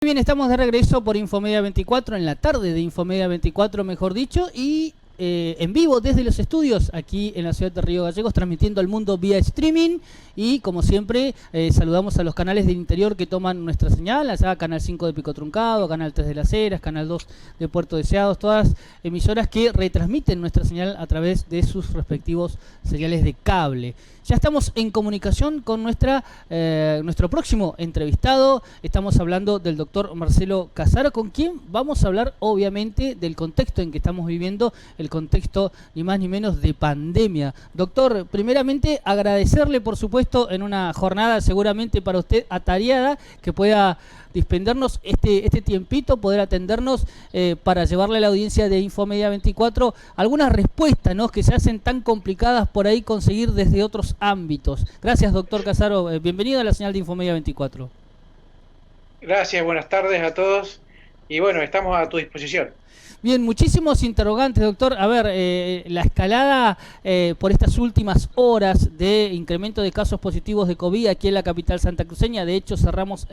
Bien, estamos de regreso por Infomedia 24, en la tarde de Infomedia 24, mejor dicho, y en vivo desde los estudios aquí en la ciudad de Río Gallegos, transmitiendo al mundo vía streaming. Y como siempre, saludamos a los canales del interior que toman nuestra señal, allá Canal 5 de Pico Truncado, Canal 3 de Las Heras, Canal 2 de Puerto Deseados, todas emisoras que retransmiten nuestra señal a través de sus respectivos señales de cable. Ya estamos en comunicación con nuestro próximo entrevistado. Estamos hablando del doctor Marcelo Casaro, con quien vamos a hablar obviamente del contexto en que estamos viviendo, el contexto ni más ni menos de pandemia. Doctor, primeramente agradecerle, por supuesto, en una jornada seguramente para usted atareada, que pueda dispendernos este tiempito, poder atendernos para llevarle a la audiencia de Infomedia 24 algunas respuestas, ¿no?, que se hacen tan complicadas por ahí conseguir desde otros ámbitos. Gracias, doctor Casaro. Bienvenido a la señal de Infomedia 24. Gracias, buenas tardes a todos. Y bueno, estamos a tu disposición. Bien, muchísimos interrogantes, doctor. A ver, la escalada por estas últimas horas de incremento de casos positivos de COVID aquí en la capital santacruceña. De hecho, cerramos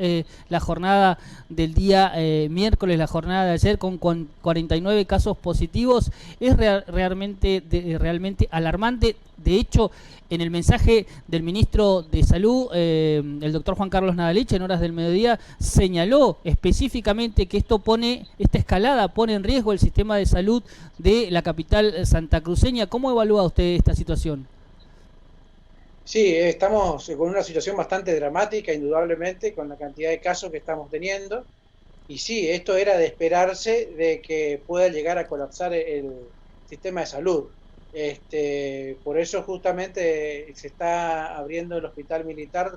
la jornada del día miércoles, la jornada de ayer, con 49 casos positivos. Es realmente alarmante. De hecho, en el mensaje del ministro de Salud, el doctor Juan Carlos Nadalich, en horas del mediodía, señaló específicamente que esta escalada pone en riesgo el sistema de salud de la capital santacruceña. ¿Cómo evalúa usted esta situación? Sí, estamos con una situación bastante dramática, indudablemente, con la cantidad de casos que estamos teniendo. Y sí, esto era de esperarse de que pueda llegar a colapsar el sistema de salud. Por eso justamente se está abriendo el hospital militar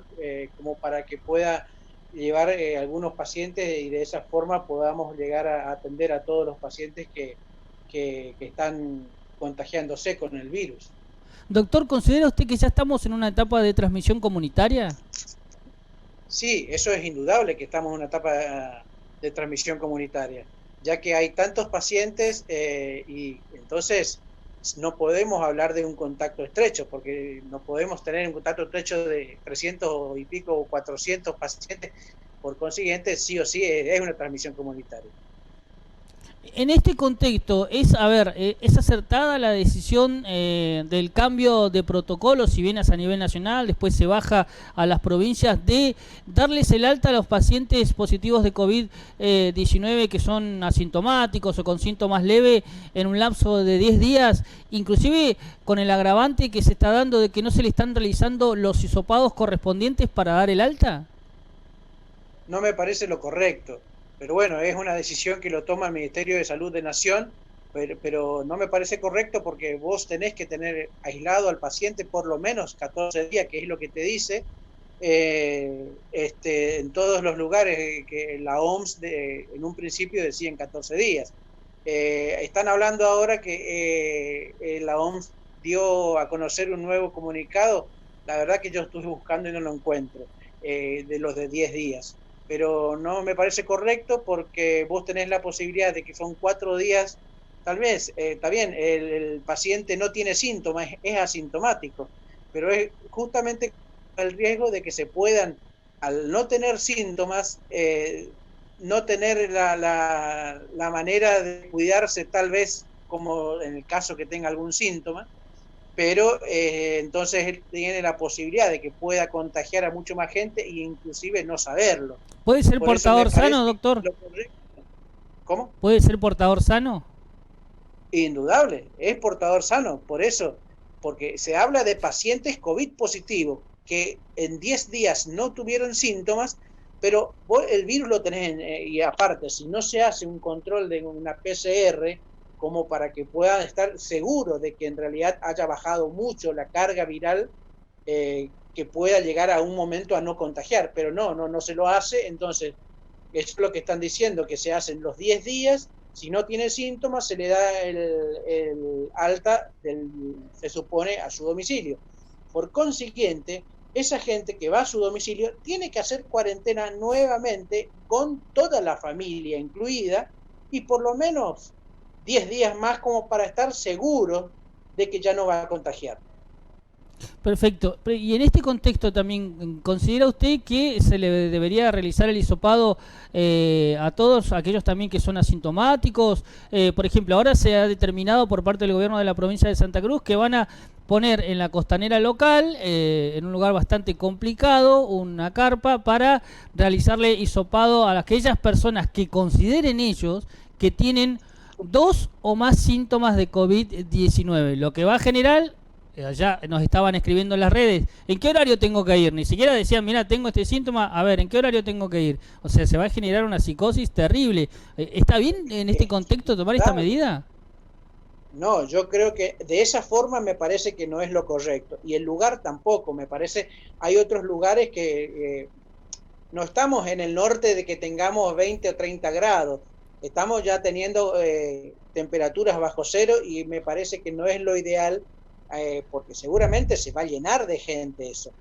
como para que pueda llevar algunos pacientes y de esa forma podamos llegar a atender a todos los pacientes que están contagiándose con el virus. Doctor, ¿considera usted que ya estamos en una etapa de transmisión comunitaria? Sí, eso es indudable que estamos en una etapa de transmisión comunitaria, ya que hay tantos pacientes y entonces no podemos hablar de un contacto estrecho, porque no podemos tener un contacto estrecho de 300 y pico o 400 pacientes. Por consiguiente, sí o sí es una transmisión comunitaria. En este contexto, ¿es acertada la decisión del cambio de protocolo, si bien es a nivel nacional, después se baja a las provincias, de darles el alta a los pacientes positivos de COVID-19 que son asintomáticos o con síntomas leves en un lapso de 10 días, inclusive con el agravante que se está dando de que no se le están realizando los hisopados correspondientes para dar el alta? No me parece lo correcto, pero bueno, es una decisión que lo toma el Ministerio de Salud de Nación, pero no me parece correcto porque vos tenés que tener aislado al paciente por lo menos 14 días, que es lo que te dice en todos los lugares que la OMS en un principio decía en 14 días. Están hablando ahora que la OMS dio a conocer un nuevo comunicado. La verdad que yo estuve buscando y no lo encuentro, de los de 10 días. Pero no me parece correcto porque vos tenés la posibilidad de que son 4 días, tal vez, está bien, el paciente no tiene síntomas, es asintomático, pero es justamente el riesgo de que se puedan, al no tener síntomas, no tener la manera de cuidarse tal vez como en el caso que tenga algún síntoma, pero entonces él tiene la posibilidad de que pueda contagiar a mucho más gente e inclusive no saberlo. ¿Puede ser Por eso me portador sano, parece doctor? lo correcto. ¿Cómo? ¿Puede ser portador sano? Indudable, es portador sano, por eso, porque se habla de pacientes COVID positivos que en 10 días no tuvieron síntomas, pero vos el virus lo tenés, y aparte, si no se hace un control de una PCR, como para que puedan estar seguros de que en realidad haya bajado mucho la carga viral, que pueda llegar a un momento a no contagiar, pero no se lo hace, entonces es lo que están diciendo, que se hacen los 10 días, si no tiene síntomas se le da el alta, se supone, a su domicilio. Por consiguiente, esa gente que va a su domicilio tiene que hacer cuarentena nuevamente con toda la familia incluida y por lo menos 10 días más como para estar seguro de que ya no va a contagiar. Perfecto. Y en este contexto también, ¿considera usted que se le debería realizar el hisopado a todos aquellos también que son asintomáticos? Por ejemplo, ahora se ha determinado por parte del gobierno de la provincia de Santa Cruz que van a poner en la costanera local, en un lugar bastante complicado, una carpa para realizarle hisopado a aquellas personas que consideren ellos que tienen 2 o más síntomas de COVID-19, lo que va a generar. Allá nos estaban escribiendo en las redes, ¿en qué horario tengo que ir? Ni siquiera decían, mira, tengo este síntoma, a ver, ¿en qué horario tengo que ir? O sea, se va a generar una psicosis terrible. ¿Está bien en este contexto tomar esta medida? No, yo creo que de esa forma me parece que no es lo correcto. Y el lugar tampoco, me parece, hay otros lugares que no estamos en el norte de que tengamos 20 o 30 grados. Estamos ya teniendo temperaturas bajo cero y me parece que no es lo ideal porque seguramente se va a llenar de gente eso.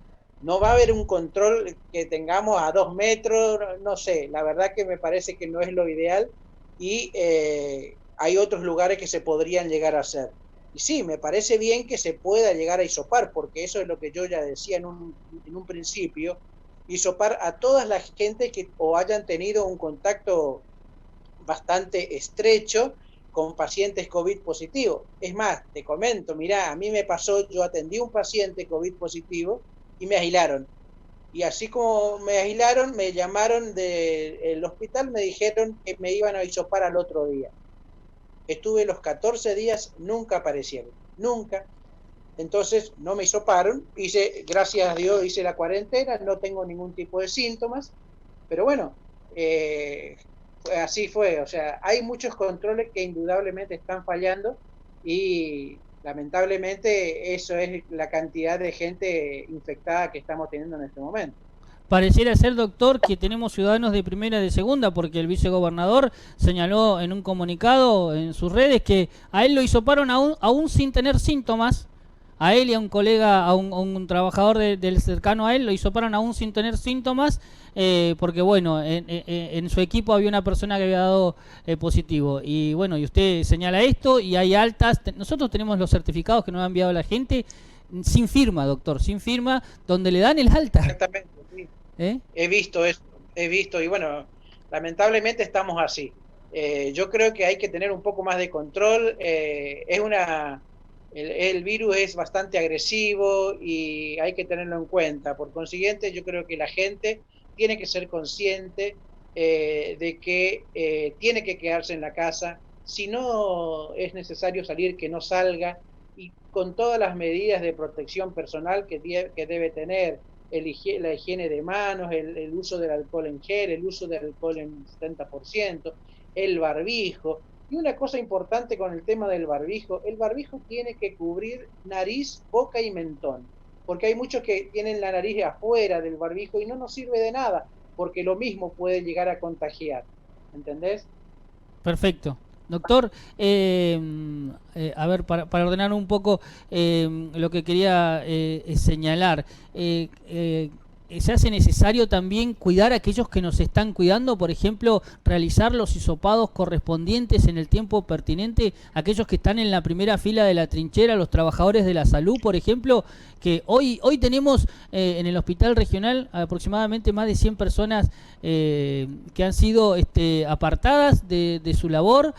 No va a haber un control que tengamos a 2 metros, no sé, la verdad que me parece que no es lo ideal y hay otros lugares que se podrían llegar a hacer. Y sí, me parece bien que se pueda llegar a hisopar, porque eso es lo que yo ya decía en un principio, hisopar a toda la gente que o hayan tenido un contacto bastante estrecho con pacientes COVID positivo. Es más, te comento, mirá, a mí me pasó, yo atendí un paciente COVID positivo y me aislaron. Y así como me aislaron, me llamaron del hospital, me dijeron que me iban a hisopar al otro día. Estuve los 14 días, nunca aparecieron, nunca. Entonces no me hisoparon, gracias a Dios, hice la cuarentena, no tengo ningún tipo de síntomas, pero bueno, así fue. O sea, hay muchos controles que indudablemente están fallando y lamentablemente eso es la cantidad de gente infectada que estamos teniendo en este momento. Pareciera ser, doctor, que tenemos ciudadanos de primera y de segunda, porque el vicegobernador señaló en un comunicado en sus redes que a él lo hisoparon aún sin tener síntomas. A él y a un colega, a un trabajador del cercano a él, lo hisoparon aún sin tener síntomas, porque bueno, en su equipo había una persona que había dado positivo. Y bueno, y usted señala esto y hay altas. Nosotros tenemos los certificados que nos ha enviado la gente sin firma, doctor, sin firma, donde le dan el alta. Exactamente, sí. He visto eso, he visto, y bueno, lamentablemente estamos así. Yo creo que hay que tener un poco más de control. El virus es bastante agresivo y hay que tenerlo en cuenta. Por consiguiente, yo creo que la gente tiene que ser consciente de que tiene que quedarse en la casa. Si no es necesario salir, que no salga, y con todas las medidas de protección personal que debe tener, la higiene de manos, el uso del alcohol en gel, el uso del alcohol en 70%, el barbijo. Y una cosa importante con el tema del barbijo, el barbijo tiene que cubrir nariz, boca y mentón, porque hay muchos que tienen la nariz afuera del barbijo y no nos sirve de nada, porque lo mismo puede llegar a contagiar, ¿entendés? Perfecto. Doctor, a ver, para ordenar un poco lo que quería señalar, ¿se hace necesario también cuidar a aquellos que nos están cuidando? Por ejemplo, realizar los hisopados correspondientes en el tiempo pertinente, aquellos que están en la primera fila de la trinchera, los trabajadores de la salud, por ejemplo, que hoy tenemos en el hospital regional aproximadamente más de 100 personas que han sido apartadas de su labor,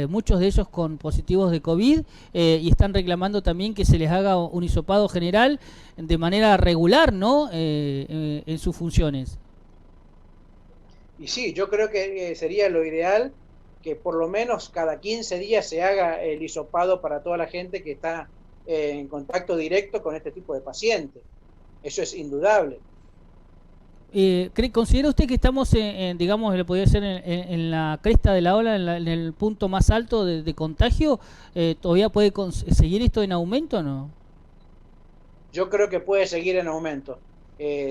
muchos de ellos con positivos de COVID, y están reclamando también que se les haga un hisopado general de manera regular, ¿no? En sus funciones. Y sí, yo creo que sería lo ideal que por lo menos cada 15 días se haga el hisopado para toda la gente que está en contacto directo con este tipo de pacientes. Eso es indudable. ¿Considera usted que estamos, digamos, le podría ser en la cresta de la ola, en el punto más alto de contagio? ¿Todavía puede seguir esto en aumento o no? Yo creo que puede seguir en aumento.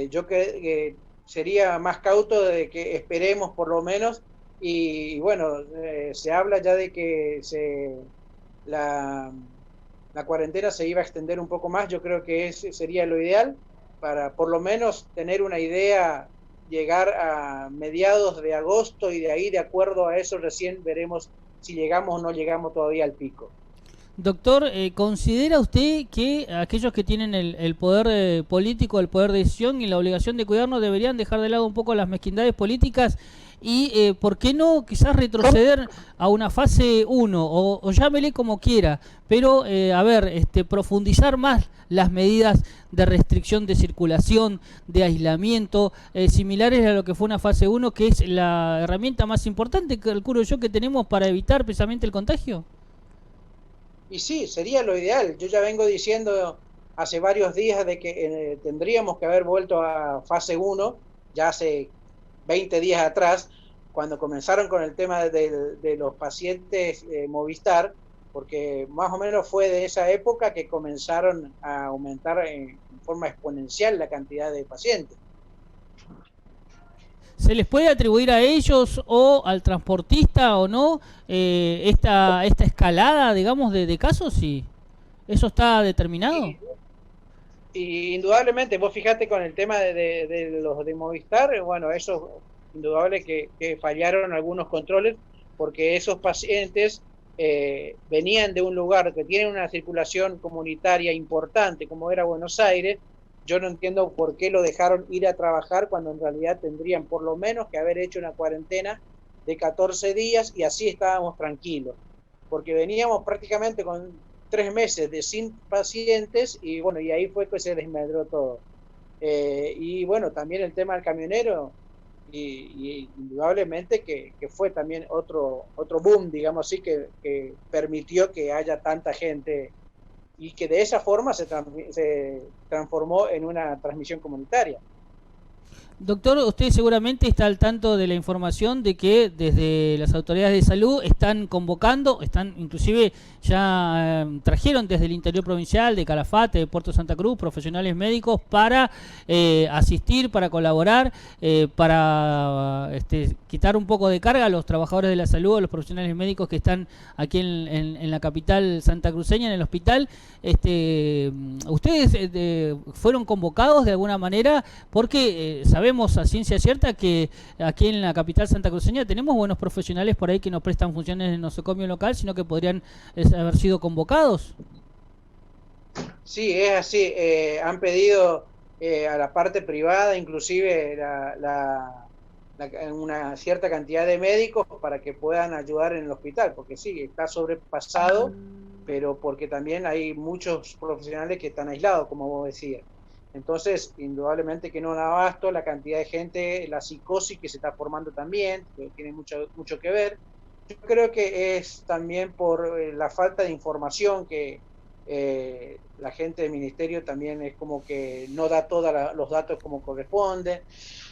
Yo creo que sería más cauto de que esperemos por lo menos y bueno, se habla ya de que la cuarentena se iba a extender un poco más. Yo creo que ese sería lo ideal para por lo menos tener una idea, llegar a mediados de agosto y de ahí, de acuerdo a eso, recién veremos si llegamos o no llegamos todavía al pico. Doctor, ¿considera usted que aquellos que tienen el poder político, el poder de decisión y la obligación de cuidarnos deberían dejar de lado un poco las mezquindades políticas y, por qué no, quizás retroceder a una fase 1 o llámele como quiera, pero, a ver, profundizar más las medidas de restricción de circulación, de aislamiento, similares a lo que fue una fase 1, que es la herramienta más importante, calculo yo, que tenemos para evitar precisamente el contagio? Y sí, sería lo ideal. Yo ya vengo diciendo hace varios días de que tendríamos que haber vuelto a fase 1, ya hace 20 días atrás, cuando comenzaron con el tema de los pacientes Movistar, porque más o menos fue de esa época que comenzaron a aumentar en forma exponencial la cantidad de pacientes. ¿Se les puede atribuir a ellos o al transportista o no esta escalada, digamos, de casos? Sí. ¿Eso está determinado? Y indudablemente, vos fijate con el tema de los de Movistar, bueno, eso es indudable que fallaron algunos controles, porque esos pacientes venían de un lugar que tiene una circulación comunitaria importante, como era Buenos Aires. Yo no entiendo por qué lo dejaron ir a trabajar cuando en realidad tendrían por lo menos que haber hecho una cuarentena de 14 días y así estábamos tranquilos, porque veníamos prácticamente con 3 meses de sin pacientes y bueno, y ahí fue que se desmedró todo. Y bueno, también el tema del camionero, y indudablemente que fue también otro boom, digamos así, que permitió que haya tanta gente y que de esa forma se transformó en una transmisión comunitaria. Doctor, usted seguramente está al tanto de la información de que desde las autoridades de salud están convocando, están inclusive ya trajeron desde el interior provincial, de Calafate, de Puerto Santa Cruz, profesionales médicos para asistir, para colaborar, para quitar un poco de carga a los trabajadores de la salud, a los profesionales médicos que están aquí en la capital santacruceña, en el hospital. ¿Ustedes fueron convocados de alguna manera? Porque sabemos a ciencia cierta que aquí en la capital santacruceña tenemos buenos profesionales por ahí que nos prestan funciones en el nosocomio local, sino que podrían haber sido convocados. Sí, es así. Han pedido a la parte privada, inclusive una cierta cantidad de médicos para que puedan ayudar en el hospital, porque sí, está sobrepasado, pero porque también hay muchos profesionales que están aislados, como vos decías. Entonces, indudablemente que no da abasto la cantidad de gente, la psicosis que se está formando también, que tiene mucho que ver. Yo creo que es también por la falta de información que la gente del ministerio también es como que no da todos los datos como corresponde.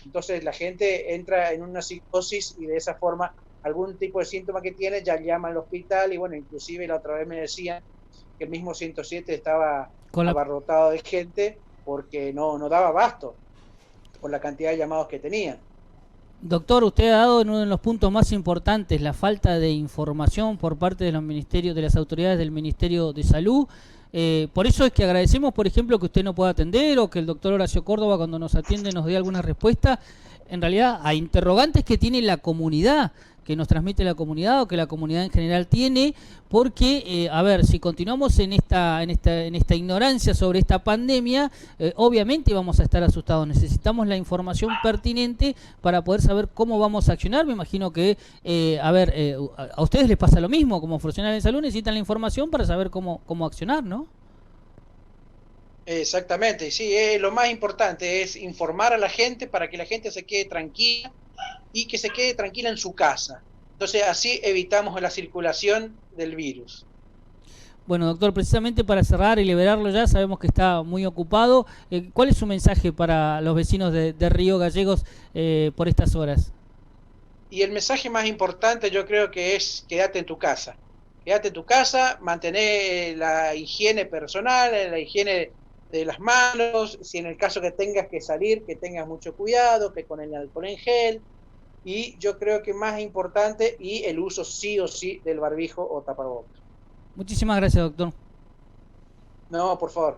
Entonces la gente entra en una psicosis y de esa forma algún tipo de síntoma que tiene ya llama al hospital y bueno, inclusive la otra vez me decían que el mismo 107 estaba abarrotado de gente porque no daba abasto por la cantidad de llamados que tenían. Doctor, usted ha dado en uno de los puntos más importantes la falta de información por parte de los ministerios, de las autoridades del Ministerio de Salud. Por eso es que agradecemos, por ejemplo, que usted no pueda atender o que el doctor Horacio Córdoba cuando nos atiende nos dé alguna respuesta, en realidad a interrogantes que tiene la comunidad, que nos transmite la comunidad o que la comunidad en general tiene, porque, a ver, si continuamos en esta ignorancia sobre esta pandemia, obviamente vamos a estar asustados. Necesitamos la información pertinente para poder saber cómo vamos a accionar. Me imagino que, a ustedes les pasa lo mismo, como profesionales de salud necesitan la información para saber cómo accionar, ¿no? Exactamente, sí, lo más importante es informar a la gente para que la gente se quede tranquila y que se quede tranquila en su casa. Entonces así evitamos la circulación del virus. Bueno, doctor, precisamente para cerrar y liberarlo ya, sabemos que está muy ocupado. ¿Cuál es su mensaje para los vecinos de Río Gallegos por estas horas? Y el mensaje más importante yo creo que es quédate en tu casa. Quédate en tu casa, mantener la higiene personal, la higiene de las manos, si en el caso que tengas que salir, que tengas mucho cuidado, que con el alcohol en gel, y yo creo que más importante, y el uso sí o sí del barbijo o tapabocas. Muchísimas gracias, doctor. No, por favor.